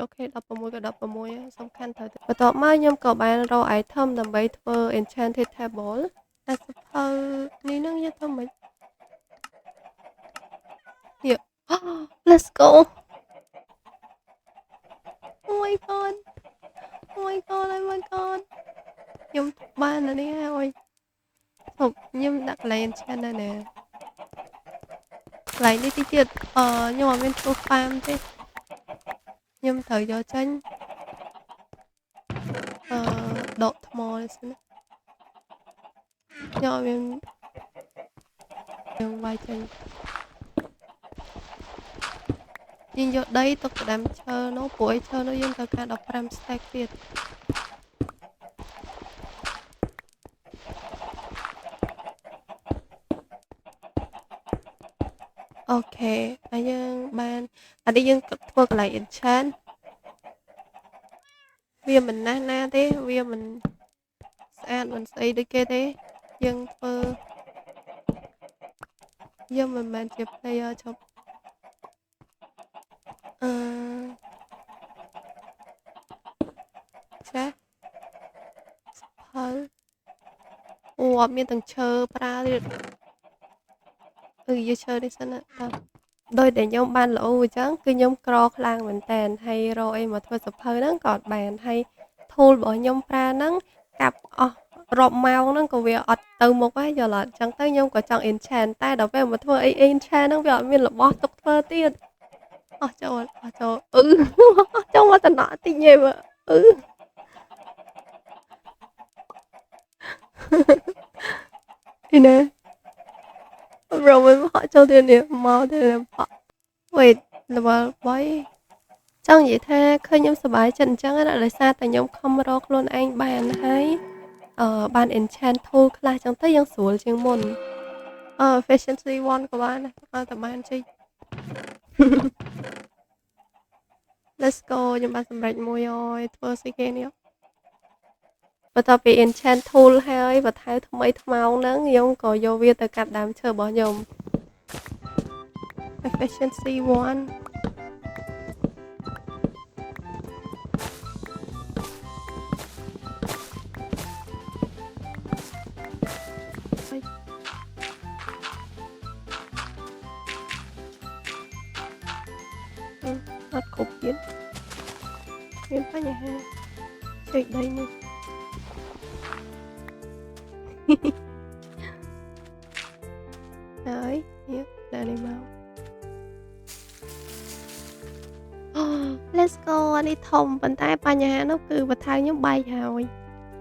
អូខេ16ក៏16សំខាន់ត្រូវតែបន្ទាប់មកខ្ញុំក៏បានរក item ដើម្បីធ្វើ enchanted table តែសភៅនេះនឹងយកទៅមិនយក let's go oh my god oh my god oh my god ខ្ញុំបានអានេះហើយខ្ញុំដាក់កន្លែង enchant ដែរណាកន្លែងនេះតិចទៀតខ្ញុំអត់មានធ្វើ farm ទេខ្ញុំត្រូវយកចេញដកថ្មនេះសិនណាខ្ញុំអត់មានយើងវាយចេញយើងយកដីទុកទៅដាំឈើនោះព្រោះឯឈើនោះយើងត្រូវការ15 stack ទៀតអូខេហើយយើងបានអានេះយើងធ្វើកន្លែង enchant វាមិនណាស់ណាទេវាមិនស្អាតមិនស្អីដូចគេទេយើងធ្វើយើងមិនមែនជា player ចប់ចាផលអូអត់មានទាំងឈើប្រើទៀតយកឈើនេះសិនណាដោយតែខ្ញុំបានល្អអញ្ចឹងគឺខ្ញុំក្រខ្លាំងមែនតើហើយរកអីមកធ្វើសភៅហ្នឹងក៏អត់បានហើយ tool របស់ខ្ញុំប្រើហ្នឹងកាប់អស់រាប់ម៉ោងហ្នឹងក៏វាអត់ទៅមុខហើយយល់អត់អញ្ចឹងទៅខ្ញុំក៏ចង់ enchant តែដល់ពេលមកធ្វើអី enchant ហ្នឹងវាអត់មានរបស់ទុកធ្វើទៀតអស់ចូលចូលមកតំណក់តិចញ៉េមើលនេះ rồi mình họ cho tiền điểm màu thì là họ wait level 3 ចឹងនិយាយថាឃើញខ្ញុំសប្បាយចិត្តអញ្ចឹងណាដោយសារតែខ្ញុំខំរកខ្លួនឯងបានហើយបាន enchant tool ខ្លះអញ្ចឹងទៅយើងស្រួលជាងមុនefficiency 1ក៏បានតែបានជិះ let's go ខ្ញុំបានសម្រេចមួយហើយធ្វើស្អីគេនេះបន្ទាប់ពី enchant tool ហើយបន្ថែមថ្មីថ្មោងហ្នឹងខ្ញុំក៏យកវាទៅកាប់ដើមឈើរបស់ខ្ញុំ efficiency 1 អត់គ្រប់ទៀតមានបញ្ហាចេកដីនេះហើយនេះដាក់នេះមក Let's go អានេះធំប៉ុន្តែបញ្ហានោះគឺបន្ថៅខ្ញុំបែកហើយ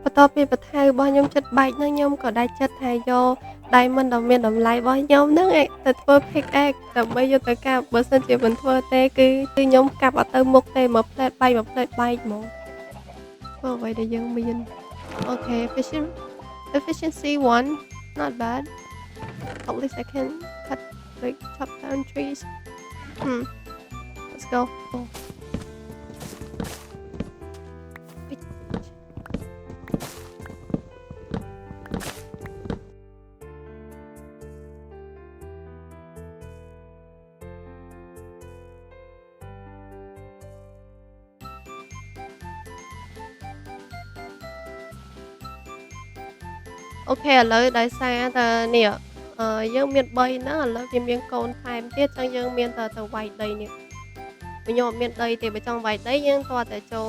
បន្ទាប់ពីបន្ថៅរបស់ខ្ញុំចិត្តបែកហ្នឹងខ្ញុំក៏ដាច់ចិត្តថាយក diamond ដ៏មានតម្លៃរបស់ខ្ញុំហ្នឹងទៅធ្វើ pickaxe ដើម្បីយកទៅកាប់បើសិនជាមិនធ្វើទេគឺខ្ញុំកាប់អត់ទៅមុខទេមកផ្លែតបែកមកផ្លែតបែកហ្មងធ្វើអ្វីដែលយើងមានអូខេ efficiency 1 not bad at least I can cut like chop down trees let's go ok ឥឡូវដោយសារតែនេះយើងមាន3ហ្នឹងឥឡូវវាមានកូនថែមទៀតចឹងយើងមានតែទៅវាយដីនេះខ្ញុំអត់មានដីទេបើចង់វាយដីយើងតើតែចូ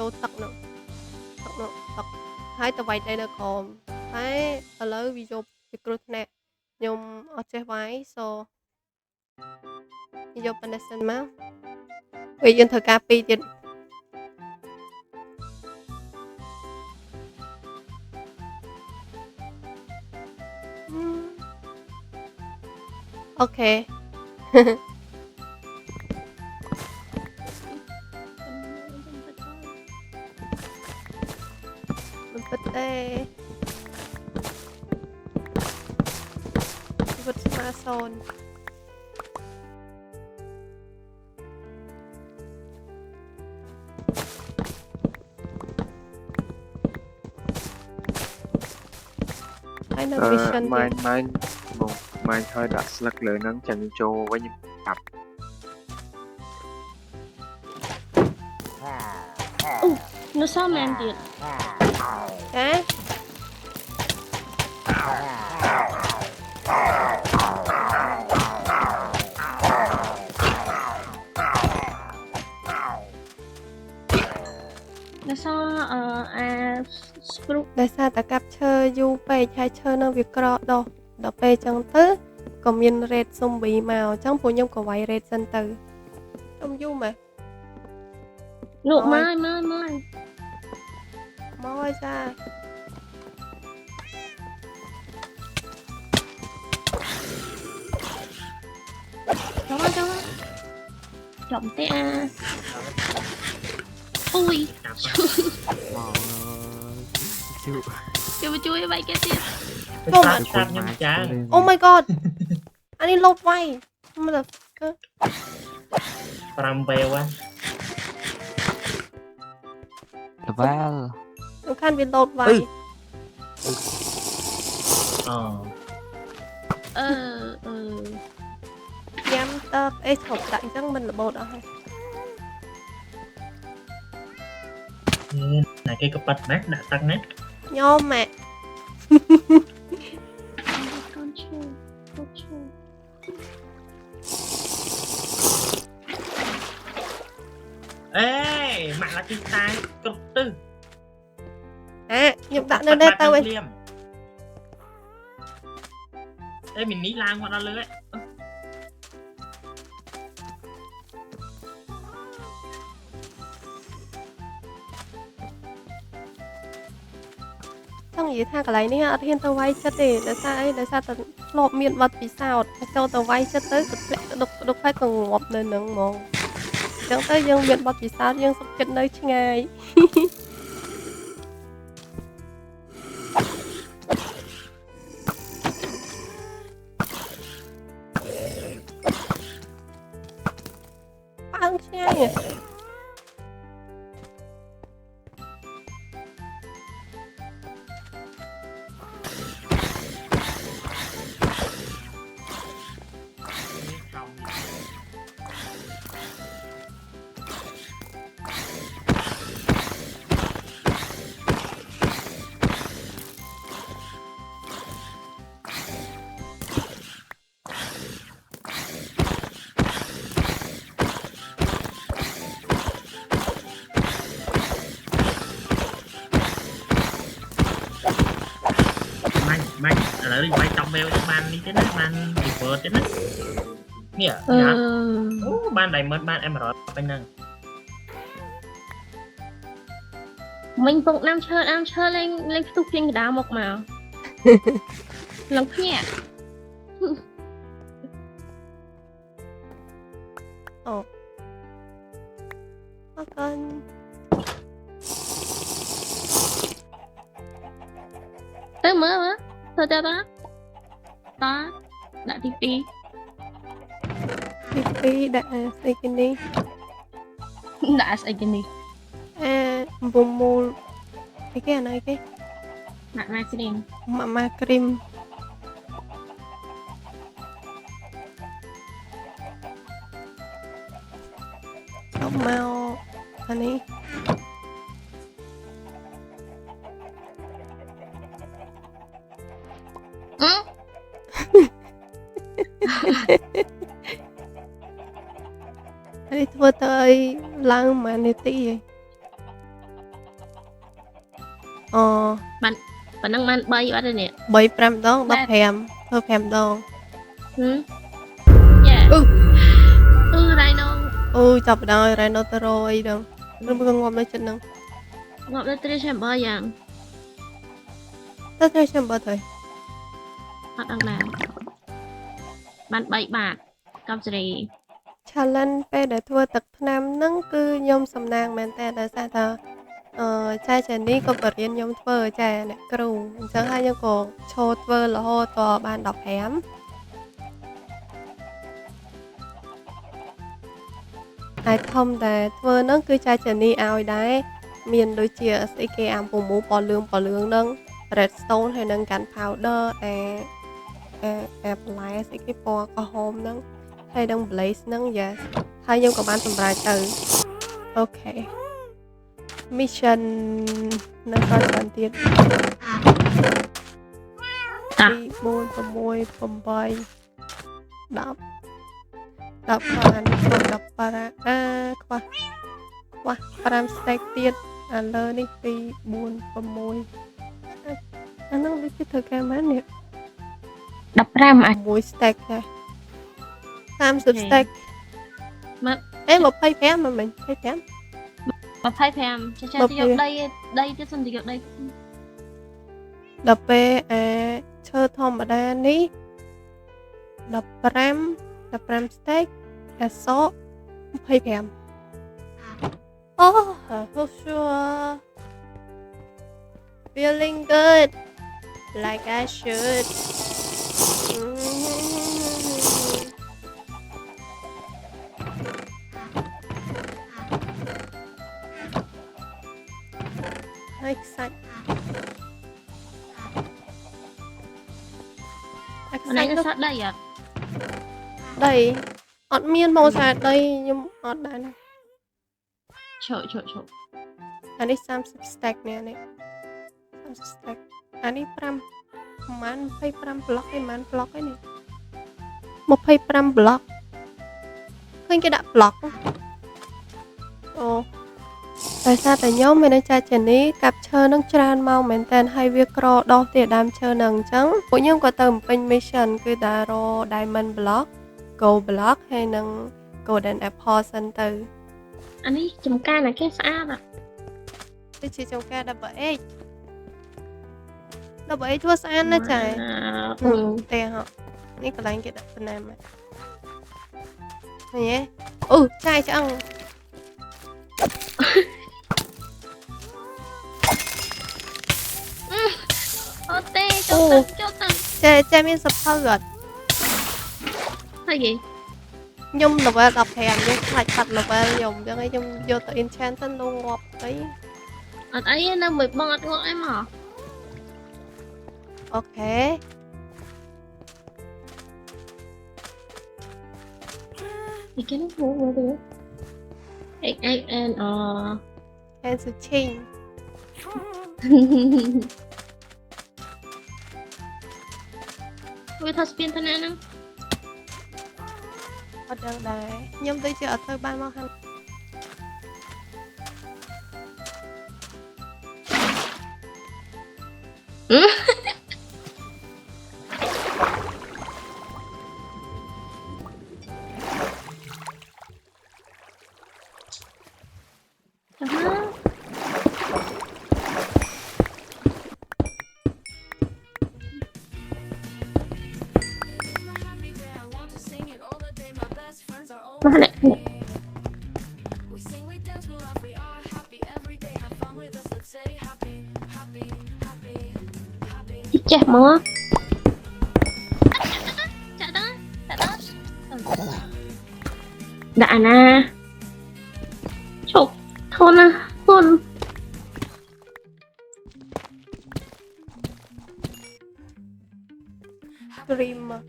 លទឹកនោះទឹកហើយទៅវាយដីនៅក្រោមតែឥឡូវវាយកពីគ្រោះថ្នាក់ខ្ញុំអត់ចេះវាយ so យកប៉ុណ្ណេះសិនមកពេលយើងត្រូវការ2ទៀតអូខេមិនពិតទេជីវិតស្មាសូនហើយនៅ mission ម៉ែនហើយដាក់ស្លឹកលើហ្នឹងចាំខ្ញុំចូលវិញខ្ញុំកាប់ nó sao mềmទៀត ហ៎ nó sao spruce ដោយសារតែកាប់ឈើយូរពេកហើយឈើនៅវាក្រដុះដល់ពេលចឹងទៅក៏មាន red zombie មកអញ្ចឹងពួកខ្ញុំក៏វាយ red សិនទៅខ្ញុំយូរមែន luộc mai មកហើយចា chồng té ui chui vậy kiaទៀត Không. តាមខ្ញុំចាង Oh my god អានេះលុបវាយ motherfucker 5 ពេលហ៎ level សំខាន់វាលុបវាយ ញ៉ាំទឹកអីtropដាក់អញ្ចឹងមិនរបូតអស់ហើយ ណាគេក៏ប៉ាត់ណាស់ដាក់ទឹកណា ខ្ញុំម៉ាក់ con chui ê mạng là chim tai cực tư ខ្ញុំដាក់នៅនេះទៅវិញ ê mình ní lang qua đó lưới ấy ចង់និយាយថាកន្លែងនេះអត់ហ៊ានទៅវាយចិត្តទេដោយសារអីដោយសារតែធ្លាប់មានបទពិសោធន៍ចូលទៅវាយចិត្តទៅដុកហើយក៏ងាប់នៅនឹងហ្មងអញ្ចឹងទៅយើងមានបទពិសោធន៍យើងសុខចិត្តនៅឆ្ងាយ ប៉ើងឆ្ងាយ អ ឥឡូវនេះវាយចំមេបាននេះទេណាបាន revert ទេណានេះ អឺ អូបាន diamond បាន emerald ពេញហ្នឹង មិញពងដាំឈើលេងផ្ទុះភ្លេងកដាមកមកឡើងភ្ញាក់ អូអរគុណ ទៅមើលទៅតើដាក់ទី2 ទី2ដាក់ស្អីគេនេះ ដាក់ស្អីគេនេះ ប៊ុំមូលអីគេអានេះគេ ដាក់ម៉ាគ្រីម ម៉ាគ្រីមចូលមកអានេះ អឺ អានេះធ្វើទៅឲ្យឡើងមួយនាទីហីអូ ប៉ណ្ណឹងបាន3បាត់ហើយនេះ 3 5ដង15ធ្វើ5ដង យ៉ា អឺ រ៉ៃណូ អូចាប់ផ្ដើមរ៉ៃណូតរអីដល់ឬមកងាប់នៅចិត្តហ្នឹង ងាប់ទៅត្រីឆាំបើយ៉ាង ទៅត្រូវចាំបើទៅ អត់ដឹងដែរបាន3បាតកំសេរី challenge ពេលដែលធ្វើទឹកថ្នាំហ្នឹងគឺខ្ញុំសំណាងមែនតើដោយសារថាចាចានេះក៏បរៀនខ្ញុំធ្វើចាអ្នកគ្រូអញ្ចឹងហើយខ្ញុំក៏ឈរធ្វើរហូតដល់បាន15ហើយធំតែធ្វើហ្នឹងគឺចាចានេះឲ្យដែរមានដូចជាស្អីគេអាំពូមូពណ៌លឿងហ្នឹង redstone ហើយនឹងកាន់ powder អាបន្លែស្អីគេពណ៌ក្រហមហ្នឹងហើយនឹង blaze ហ្នឹង yes ហើយខ្ញុំក៏បានសម្រេចទៅអូខេ mission នៅកន្លែងទៀត 2 4 6 8 10 បាន10ប៉ារ៉ាខ្វះ5 stack ទៀតឥឡូវនេះ2 4 6អាហ្នឹងដូចជាត្រូវការបាននេះ 15អាច 1 stack ដែរ30 stack មក 25មិនមែន25 25ចាចាទៅយកដីទៀតសិនទៅយកដី ដល់ពេលឈើធម្មតានេះ15 stack អស25អូ for sure feeling good like I should ហើយខ្សាច់ ម្នាក់ទៅសាត់ដីអត់ ដីអត់មានមកសាដីខ្ញុំអត់ដែរណា ឈប់ អានេះ30 stack នេះ30 stack អានេះ5ប្រហែល25 block ឯប៉ុន្មាន block ឯនេះ25 block ឃើញគេដាក់ block អូដោយសារតែខ្ញុំមានចាចានេះកាប់ឈើនឹងច្រើនមកមែនតើហើយវាក្រដោះទីដើមឈើនឹងអញ្ចឹងពួកខ្ញុំក៏ទៅបំពេញ mission គឺតារ diamond block gold block ហើយនឹង golden apple សិនទៅ អានេះចំការណាគេស្អាតអត់ ដូចជាចង្ការ double H ធ្វើស្អាតណាស់ចាតែហ៎នេះកន្លែងគេដាក់ដំណាំហ្នឹងហ៎អូចាយឆ្អឹង អូទេចូលទៅ ចាមានសភៅអត់ ហើយគេ ខ្ញុំ level 15យើងខ្លាចបាត់ level ខ្ញុំអញ្ចឹងហើយខ្ញុំយកទៅ enchant ទៅនោះងាប់អី អត់អីនៅមួយបងអត់ងក់អីមក អូខេ ពីគេនោះមើលទៅ XXNR cancel change វាថាស្ពានទៅណាហ្នឹង អត់ដឹងដែរខ្ញុំដូចជាអត់ទៅបានមកហាន់ ចាំមក មកនេះចេះមកចាក់ដល់ដាក់អាណាជប់ធន់ណាធន់ Cream មក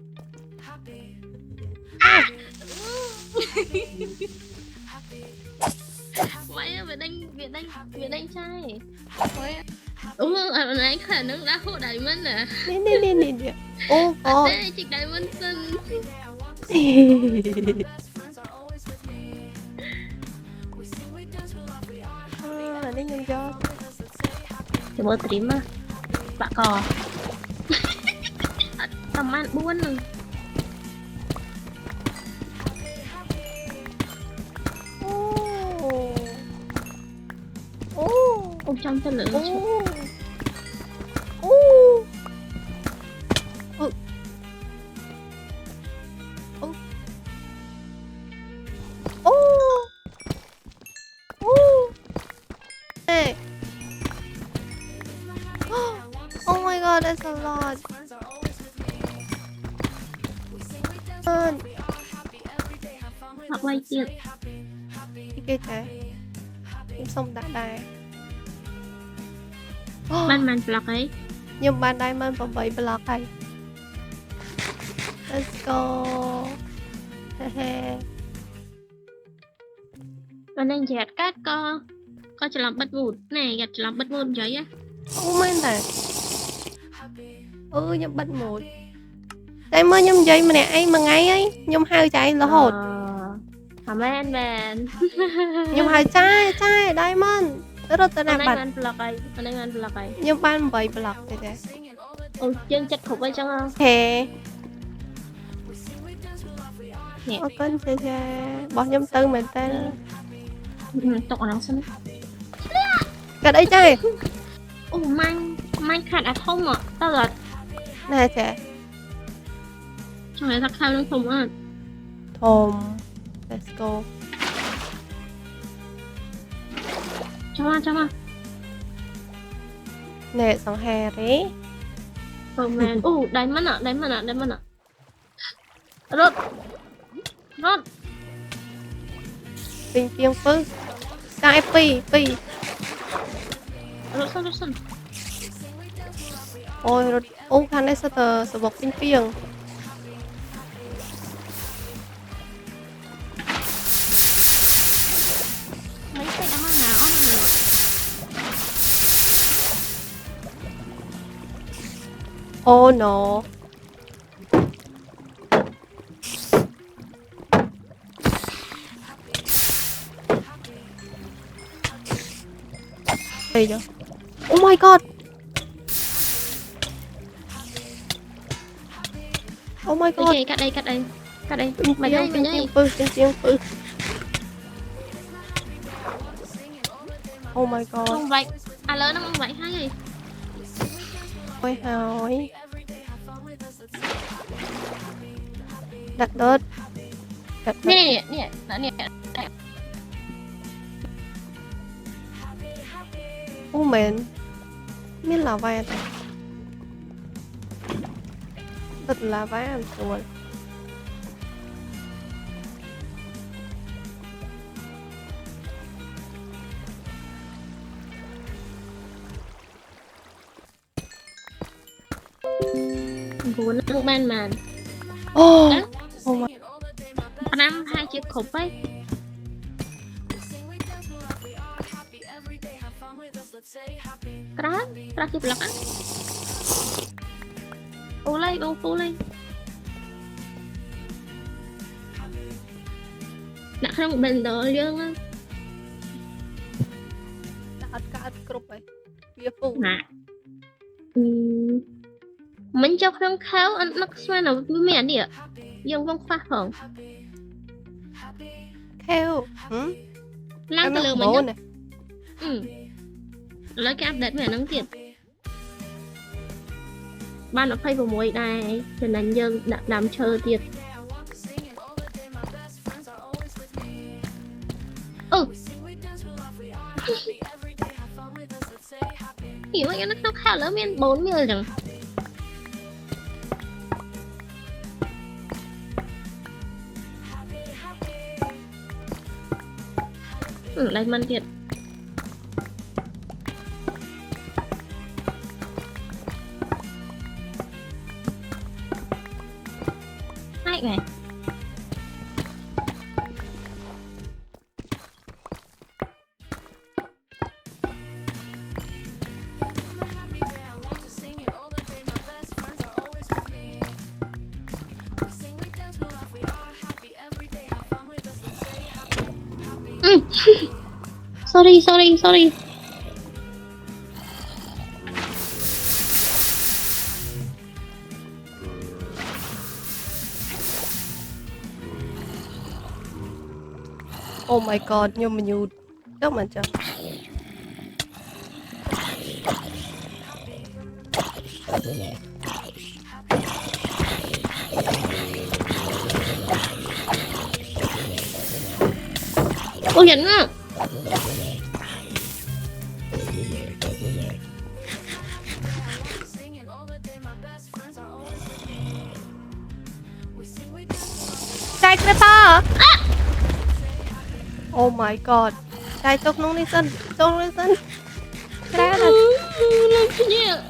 vậyវាដេញចាយអូអត់ណៃខានឹងដាក់ហូដៃមិនណា នេះអូ អ ក៏ ត់ទេជីកដៃមិនសិន នេះខ្ញុំយក ចាំមើលព្រីមណាបាក់កអត់ប្រហែល4នឹង អូ អូចាំទៅលើ អូអូអូអូเฮ้ Oh my god, that's a lot. អត់វាយទៀត គេចេះខ្ញុំសុំដាក់ដែរ បានមិនប្លុកអី ខ្ញុំបាន diamond 8 block ហើយ Let's go ហេហេ បាននឹងយ៉ាត់កាត់ក៏ច្រឡំបិទវូតណែយ៉ាត់ច្រឡំបិទវូតនិយាយ អូមែនតាខ្ញុំបិទម៉ូតតែមើលខ្ញុំនិយាយម្នាក់ឯងមួយថ្ងៃហើយខ្ញុំហៅចៃរហូត អាមែន ខ្ញុំហៅចៃ diamond រត់ទៅណាបាត់ បានប្លុកអីបានប្លុកអី ខ្ញុំបាន8 block ទេចា អូយើងចិត្តគ្រប់អីចឹង អូខេ នេះ អរគុណចាចារបស់ខ្ញុំទៅមែនតើ ទុកអានោះសិន កាត់អីចៃ អូម៉ាញ់ខាត់អាធំតើអត់ ណាចា ចង់ឲ្យថាខាត់នឹងធំអត់ ធំ Let's go ចាំមក ណែសង្ហារេ ប្រហែលអូដៃមិនរត់ ពេញពីងពឹសកាយ2 រត់សិន អូយរត់អូខាងនេះសិតទៅសបុកពេញពីង mấy cái đám ăn nào nó rồi Oh no. Đây rồi. Oh my god. Oh my god. cắt đây mày đây Tiếng pư. Oh my god. không vậy à lớn nó không vậy hay gì Ôi hỏi. Đặt đớt. nè Ô mến. Biết là vai à. Thật là vai ăn rồi. vốn nó ban màn Oh. Oh my. năm hai chiếc khủng ấy Krát chiếc lọc á Phu lên Đã không bình đồ dương á Đã cục ấy. Bia phụ. Nè mình cho không khéo ăn nó xoay nào với mẹ đi ạ dương vong phát hưởng Theo. lăng Em từ lừa không mình bố nhá này. ឥឡូវគេអាប់ដេតវាហ្នឹងទៀតបាន26ដែរចំណេញយើងដាក់ដាំឈើទៀតអូពីមកយ៉ាងណាក្នុងខែឥឡូវមាន4មៀលចឹងដៃមិនទៀតហើយไงsorry Oh my god ខ្ញុំមិនយូរទៅមិនចា អូយ៉ាងណាចែកទៅត Oh my god ចែកទៅក្នុងនេះសិនចូលនេះសិនក្រែណា ឡើងភ្ញាក់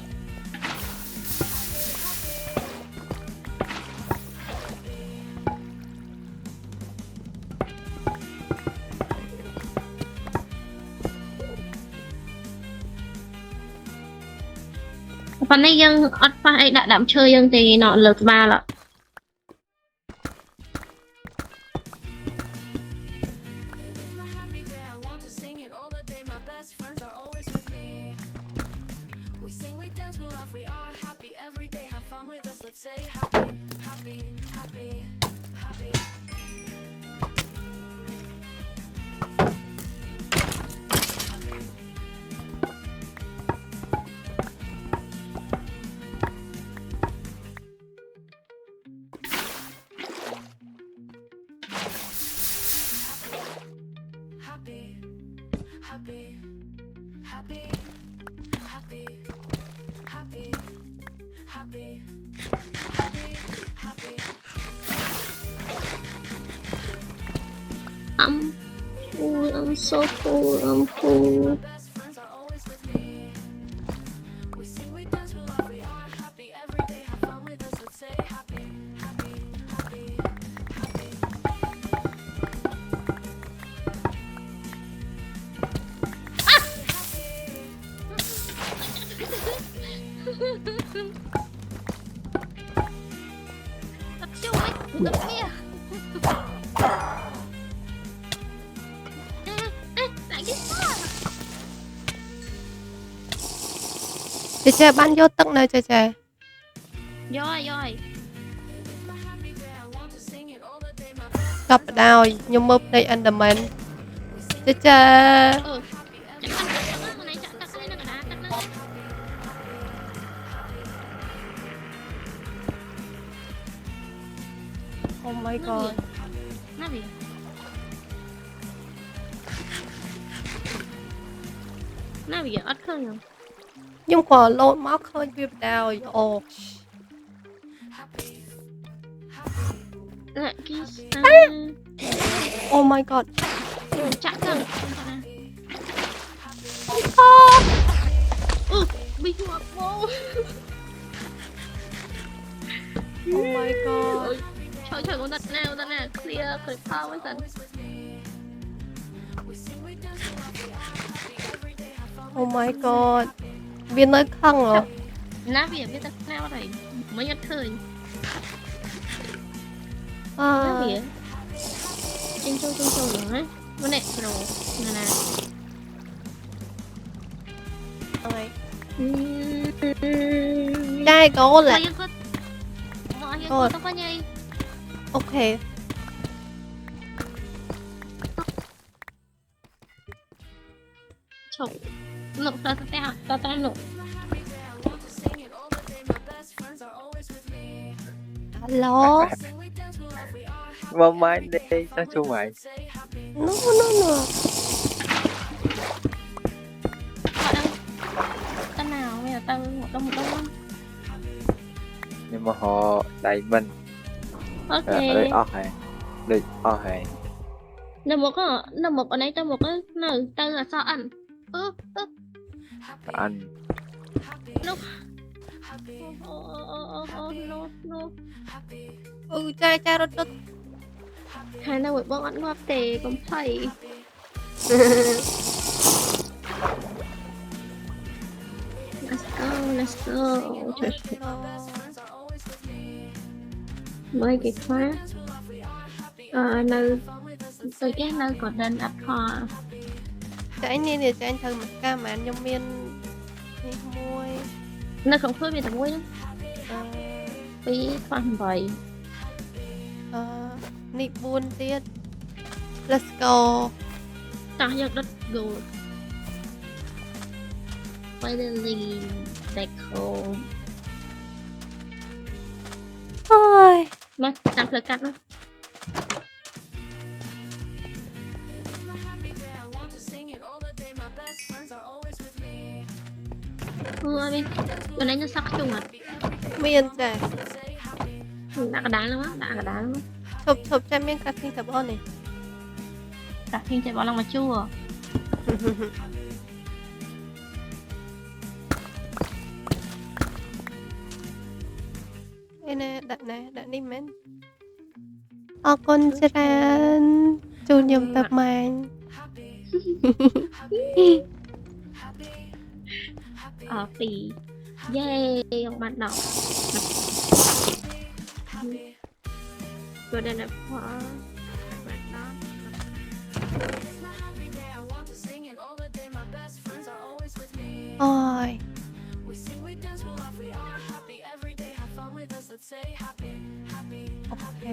ប៉ុន្តែយើងអត់ប៉ះអីដាក់ដើមឈើយើងទេណោះលើក្បាល I'm full, I'm so full, I'm full. Chị bạn vôទឹកនៅចេះ យកហើយ ចាប់ដោយខ្ញុំមើលភ្នែក Enderman ចេះ ចាក់ចាក់ហ្នឹងចាក់ទឹកនេះនៅកណ្ដាលទឹកហ្នឹង Oh my god ណាវាណាវាអត់ឃើញហ៎ ខ្ញុំក៏លោតមកឃើញវាបដោយអូ Oh my god ចាក់ទៅប៊ីមកបង Oh my god ឆើមកដល់ណា clear គ្លីបផលវិញសិន Oh my god វានៅខឹងហ៎ ណាវាទៅណាអត់ហើយមិនអត់ឃើញ អឺ ណាវាចេញចូលហ្នឹងណាមកនេះប្រូណា អើយតែកូនឡា យើងគាត់មកយើងគាត់ទៅវិញហើយ អូខេ ឈប់លោកតើតើលោក Alo. Mà mai đây sao chú mày No. họ đang tên nào bây giờ tao một đông không nhưng mà họ đẩy mình ok đợi o hề là một ở đây tao một cái nơi tao là sao ăn anh no no Cha rốt. hai nào buổi bọn ăn ngọt tệ cũng phải let's go mới cái khóa nơi từ cái nơi còn đến ấp kho Cho anh nè, cho anh thử một ca mà anh trong miên môi. nơi không phơi về tầm mũi đó phí khoan vậy Nị buôn tiết. Let's go. ta giật đất good finally back home Thôi. mà đặt lời cắt đó đi bên đây nó sắc chung à Miên chả. đã cả đá lắm á Chụp cho miên cà phê tập ôn này. đặt thêm chạy vào lòng mà chua Đây nè, đặt đi men. Conច្រើនជូនខ្ញុំទៅម៉ាញ់ ពីយេông bạn đọc Golden Apple bạn đó Ôi. Ok.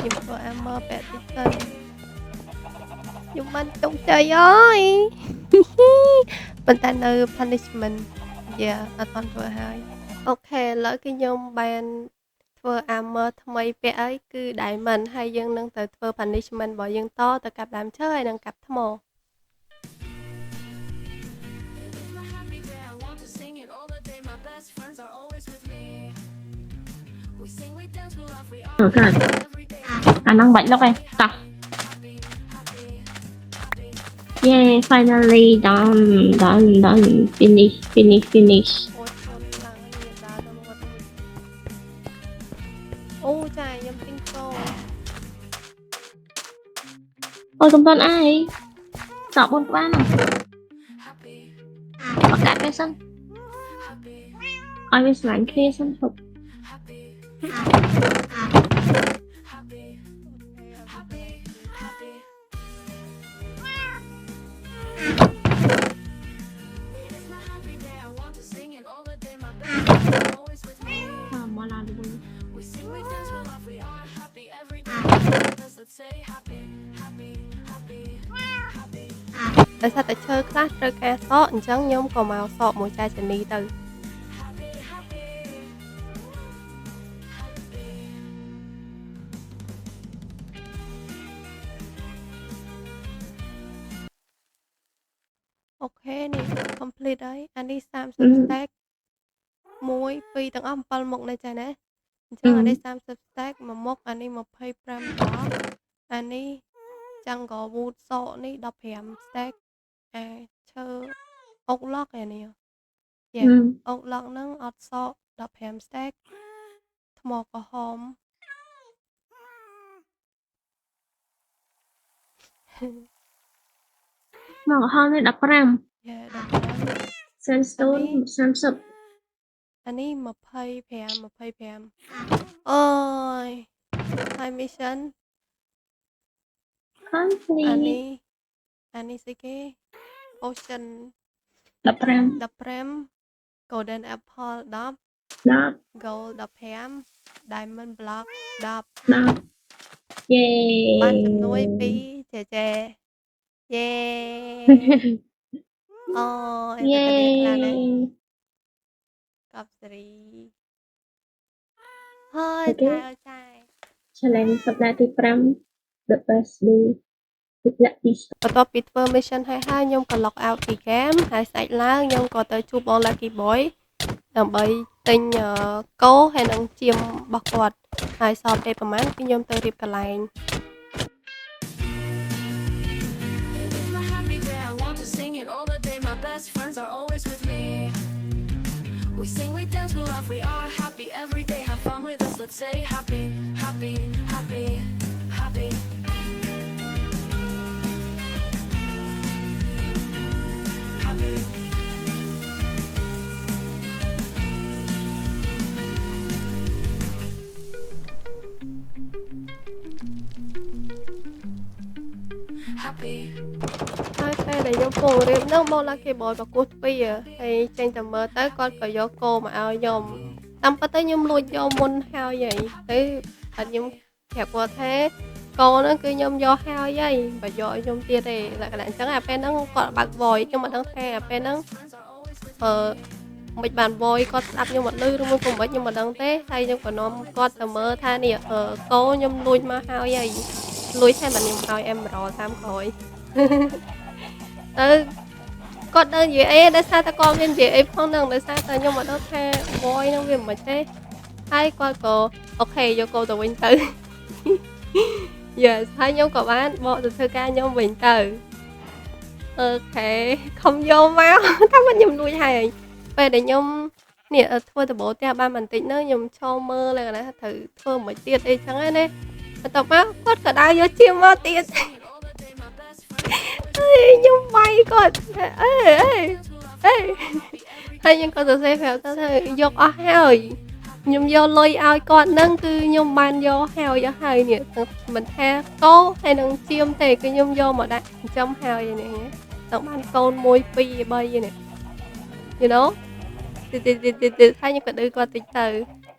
Nhưng mà em mơ bẹt tích tân. Nhưng mà trong trời ơi. Bên ta nơi punishment. Yeah, ở toàn vừa hai. Ok, lỡ cái nhông bànធ្វើarmor ថ្មីពាក់អីគឺ diamond ហើយយើងនឹងទៅធ្វើ punishment របស់យើងតទៅកាប់ដើមឈើហើយនឹងកាប់ថ្ម ok năng bệnh lắm em tập yeah finally done finish អូចាខ្ញុំទិញកោ ôi công tôn ai chọn bốn cái bán có cả cái sân ai biết lạnh kia sân phục mà làm được không? ដោយសារតែឈើខ្លះត្រូវការសក់អញ្ចឹងខ្ញុំក៏មកសក់មួយចាចានីទៅអូខេនេះ complete ហើយអានេះ30 stack 1 2ទាំងអស់7មុខនៅចាណាអញ្ចឹងអានេះ30 stack មួយមុខអានេះ25ដបអានេះjungle wood សក់នេះ15 stack អាឈើអុកឡុកឯនេះអុកឡុកហ្នឹងអត់សក់15 stack ថ្មក្រហម mà hôm nay đập ram 15 sandstone 30 អានេះ25អូយហើយ mission អានេះ complete អានេះស្អីគេ ocean 15 golden apple 10 10 gold 15 diamond block 10 10 យេ បានជំនួយពីចេចេយេអូយ យេ ទៅគ្នាខ្លាំងណាស់កប់សេរីហើយចាយចាយ challenge សប្តាហ៍ទី5 the best day ទឹកលាក់ទី បន្ទាប់ពីធ្វើ mission ហើយខ្ញុំក៏ log out ពី game ហើយស្អែកឡើងខ្ញុំក៏ទៅជួបបង Lucky Boy ដើម្បីទិញគោហើយនឹងជាមរបស់គាត់ហើយសល់ពេលប្រហែលគឺខ្ញុំទៅរៀបកន្លែង My happy day, I want to sing it all the day. My best friends are always with me. We sing, we dance, we laugh, we are happy every day. Have fun with us, let's say happy, happy, happy, happy. Happy. Happy. ហើយពេលដែលខ្ញុំពងរៀបនឹងបង Lucky Boy ប្រគោះទ្វារហើយចេញទៅមើលទៅគាត់ក៏យកគោមកឲ្យខ្ញុំតាមពិតទៅខ្ញុំលួចយកមុនហើយទៅអត់ខ្ញុំប្រាប់គាត់ថាគោហ្នឹងគឺខ្ញុំយកហើយបើយកឲ្យខ្ញុំទៀតទេលក្ខណៈអញ្ចឹងអាពេលហ្នឹងគាត់បើក voice ខ្ញុំមិនដឹងថាអាពេលហ្នឹងមិនបាន voice គាត់ស្ដាប់ខ្ញុំអត់ឮឬមួយក៏មិនខ្ញុំមិនដឹងទេហើយខ្ញុំក៏នាំគាត់ទៅមើលថានេះគោខ្ញុំលួចមកហើយលួចតែមិនខ្ញុំឲ្យ Emerald តាមក្រោយ ទៅគាត់ដើរនិយាយអីដោយសារតែគាត់មាននិយាយអីផងហ្នឹងដោយសារតែខ្ញុំអត់ដឹងថា voice ហ្នឹងវាមិនទេហើយគាត់ក៏អូខេយកគោទៅវិញទៅ Yes ហើយខ្ញុំក៏បានបកទៅធ្វើការខ្ញុំវិញទៅអូខេខំយកមកថាមិនខ្ញុំលួចហើយពេលដែលខ្ញុំនេះធ្វើដំបូងផ្ទះបានបន្តិចហ្នឹងខ្ញុំឈរមើលលក្ខណៈថាត្រូវធ្វើមិនទៀតអីចឹងណាបន្ទាប់មកគាត់ក៏ដើរយកជាមកទៀត ខ្ញុំបាយគាត់អេហើយខ្ញុំក៏សរសេរប្រាប់ថាយកអស់ហើយខ្ញុំយកលុយឲ្យគាត់ហ្នឹងគឺខ្ញុំបានយកហើយនេះមិនថាកោហើយនឹងជាមទេគឺខ្ញុំយកមកដាក់ចិញ្ចឹមហើយនេះต้องបានកូន1 2 3នេះ you know ហើយខ្ញុំក៏ឌឺគាត់តិចទៅ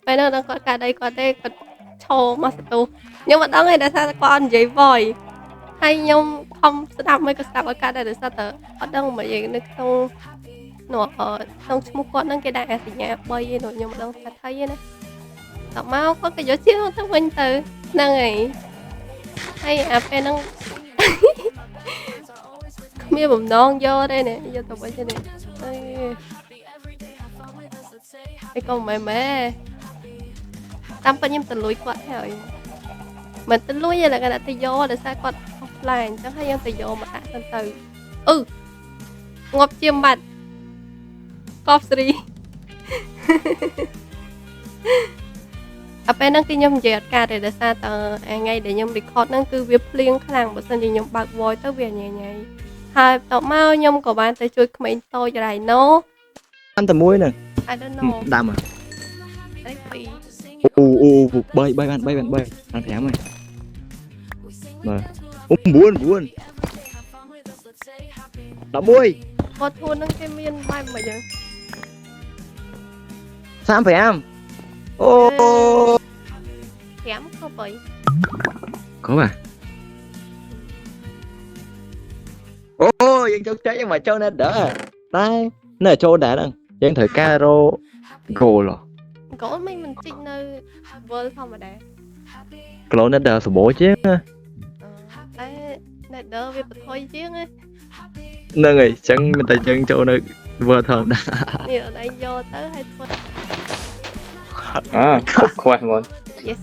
ពេលហ្នឹងដល់គាត់កាត់អីគាត់ទេគាត់ឈរមកសតុខ្ញុំមិនដឹងទេដែលថាគាត់អត់និយាយវយ ហើយខ្ញុំខំស្ដាប់មិនក៏ស្ដាប់ឲ្យកាត់ដែរដោយសារតែអត់ដឹងមកនិយាយនៅក្នុងក្នុងឈ្មោះគាត់ហ្នឹងគេដាក់អាសញ្ញា3ឯនោះខ្ញុំមិនដឹងថាថៃទេណាតមកគាត់ក៏យកជាទៅវិញទៅហ្នឹងហើយហើយអាពេលហ្នឹងគ្មានបំណងយកទេណាយកទៅវិញទេនេះអីក៏មិនមែនតាមពិតខ្ញុំទៅលួចគាត់ហើយមិនទៅលួចទេលក្ខណៈទៅយកដោយសារគាត់ offline អញ្ចឹងហើយយើងទៅយកមកដាក់ទៅងាប់ជាបាត់កប់ស្រី អាពេលហ្នឹងគឺខ្ញុំនិយាយអត់កើតទេដោយសារតែថ្ងៃដែលខ្ញុំ record ហ្នឹងគឺវាភ្លៀងខ្លាំងបើសិនជាខ្ញុំបើក voice ទៅវាញ៉ៃហើយបន្ទាប់មកខ្ញុំក៏បានទៅជួយក្មេងតូច Rhino បានតែមួយហ្នឹង I don't know ដាំហ៎ អីពីរ អូបាន5ហើយមើលអូ9គាត់ធូនហ្នឹងគេមានបែបមិនអញ្ចឹង 35អូ 5ក៏បី có mà ô dân châu cháy mà châu nên đỡ đây nó là châu đã đằng dân thời caro gồ rồi កូនមិនជីកនៅ world ធម្មតា cái nó đỡ số bố chứ តែ nether វាបន្ថយជាងណា nâng rồi chẳng mình tại dân châu nơi vừa thơm đã នេះអត់យកទៅហើយធ្វើ ខ្វះហ្មង yes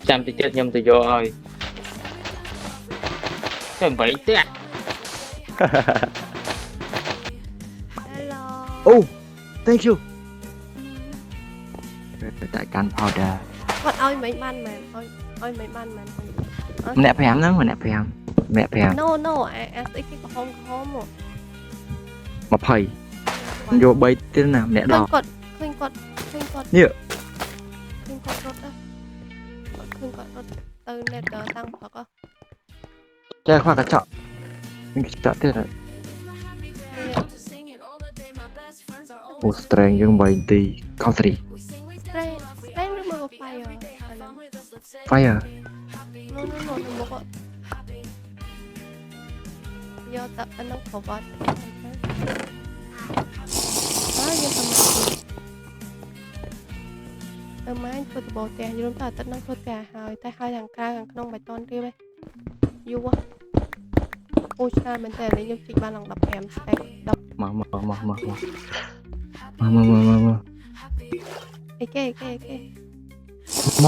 ចាំតិចទៀតខ្ញុំទៅយកឲ្យចាំបែកទៀត hello oh thank you tại căn powder គាត់ឲ្យមិនបានមែនឲ្យមិនបានមែន mẹ phèm đó mẹ phèm no អាស្អីគេកំហុងមក mà phầy vô bay thế nào mẹ đỏ ឃើញគាត់ នេះ ឃើញគាត់រត់ទៅ nether តាំងព្រឹក cha khoa cả chợ mình chợ thế là ô strength យើង3ទីខុស3 strength ឬមក fire fire នៅមុខយកតែប៉ុណ្ណឹងប្រវត្តិហើយយើងទៅមកធ្វើតបផ្ទះយល់តែអត់នឹងធ្វើផ្ទះហើយតែហើយខាងក្រៅខាងក្នុងបៃតងទៀតយូរអូច្រើនមែនតើខ្ញុំជីកបានឡើង15 stack 10 មក អីគេម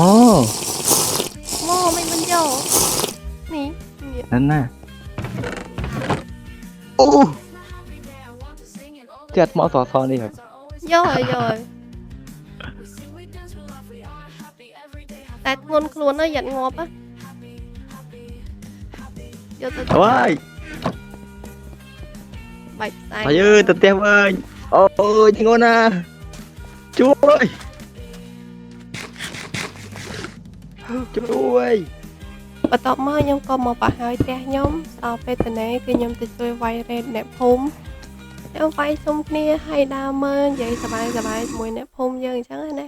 ក មិនយកនេះ นั่นน่ะអូចិត្តមកសនេះហ៎ យកតែធ្ងន់ខ្លួនទៅយ៉ាត់ងាប់ហ៎យកទៅ ว้าย បាច់ផ្សាយ បាយអើយទៅផ្ទះវិញអូយធ្ងន់ណាជួយ បន្ទាប់មកខ្ញុំក៏មកបង្ហើយផ្ទះខ្ញុំដល់ពេលទៅណែគឺខ្ញុំទៅជួយវាយរ៉េតអ្នកភូមិខ្ញុំវាយជុំគ្នាហើយដើរមើលនិយាយសប្បាយជាមួយអ្នកភូមិយើងអញ្ចឹងណា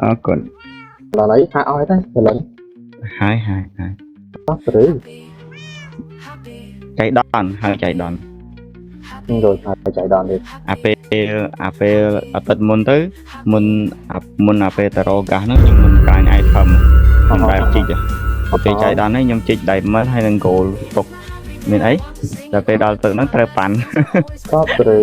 អរគុណដល់ហើយហាក់ឲ្យទៅព្រលឹងហើយអត់ព្រឺចៃដនហើយចៃដនខ្ញុំចូលថាចៃដននេះអាពេលអត់មុនទៅមុនអាពេលតរោហ្គាសហ្នឹងខ្ញុំមិនកាញ់ item ខ្ញុំបែបជីកពេលចៃដននេះខ្ញុំជីក diamond ហើយនឹង gold ទុកមានអីដល់ពេលដល់ទឹកហ្នឹងត្រូវប៉ាន់ក៏ព្រឺ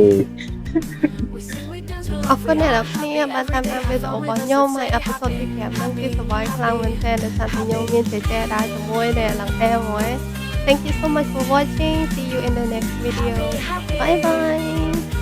អរគុណអ្នកនរគ្នាបានតាមដានវីដេអូរបស់ខ្ញុំហើយអេពីសូតទី5ហ្នឹងគឺសប្បាយខ្លាំងមែនទែនដែលថាខ្ញុំមានចេះដើរជាមួយដែលឡើងអែវហ្មង Thank you so much for watching. See you in the next video. Bye bye.